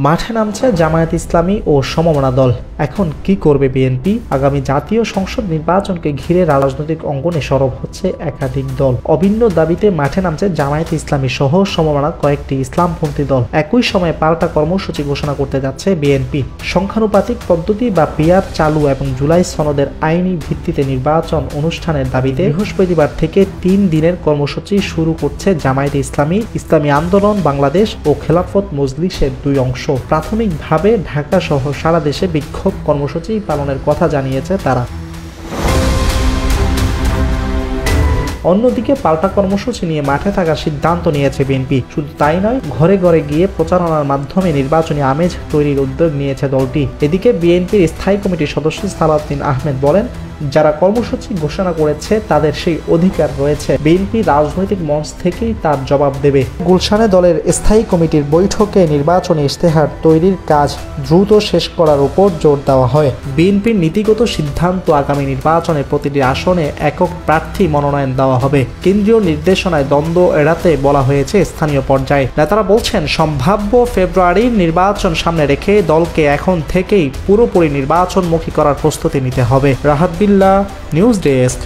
মাঠে নামছে জামায়াত ইসলামী ও সমমনা দল। এখন কি করবে বিএনপি? আগামী জাতীয় সংসদ নির্বাচনকে ঘিরে রাজনৈতিক অঙ্গনে সরব হচ্ছে একাধিক দল। অভিন্ন দাবিতে মাঠে নামছে জামায়াত ইসলামী সহ সমমনা কয়েকটি ইসলামপন্থী দল। একই সময়ে পাল্টা কর্মসূচি ঘোষণা করতে যাচ্ছে বিএনপি। সংখ্যানুপাতিক পদ্ধতি বা পিআর চালু এবং জুলাই সনদের আইনি ভিত্তিতে নির্বাচন অনুষ্ঠানের দাবিতে বৃহস্পতিবার থেকে 3 দিনের কর্মসূচি শুরু করছে জামায়াত ইসলামী, ইসলামী আন্দোলন বাংলাদেশ ও খেলাফত মজলিসের 2 অংশ। প্রাথমিকভাবে ঢাকা সহ সারা দেশে বিক্ষোভ কর্মসূচি পালনের কথা জানিয়েছে তারা। অন্যদিকে পাল্টা কর্মসূচি নিয়ে মাঠে থাকার সিদ্ধান্ত নিয়েছে বিএনপি। শুধু তাই নয়, ঘরে ঘরে গিয়ে প্রচারণার মাধ্যমে নির্বাচনী আমেজ তৈরির উদ্যোগ নিয়েছে দলটি। এদিকে বিএনপির স্থায়ী কমিটির সদস্য সালাউদ্দিন আহমেদ বলেন, যারা কর্মসূচি ঘোষণা করেছে তাদের সেই অধিকার রয়েছে। বিএনপি রাজনৈতিক মঞ্চ থেকেই তার জবাব দেবে। গুলশানে দলের স্থায়ী কমিটির বৈঠকে নির্বাচনী ইশতেহার তৈরির কাজ দ্রুত শেষ করার উপর জোর দেওয়া হয়। বিএনপির নীতিগত সিদ্ধান্ত, আগামী নির্বাচনে প্রতিটি আসনে একক প্রার্থী মনোনয়ন দেওয়া হবে। কেন্দ্রীয় নির্দেশনায় দ্বন্দ্ব এড়াতে বলা হয়েছে স্থানীয় পর্যায়ে। নেতারা বলছেন, সম্ভাব্য ফেব্রুয়ারির নির্বাচন সামনে রেখে দলকে এখন থেকেই পুরোপুরি নির্বাচনমুখী করার প্রস্তুতি নিতে হবে। রাহাত বিল্লাহ, নিউজ ডেস্ক।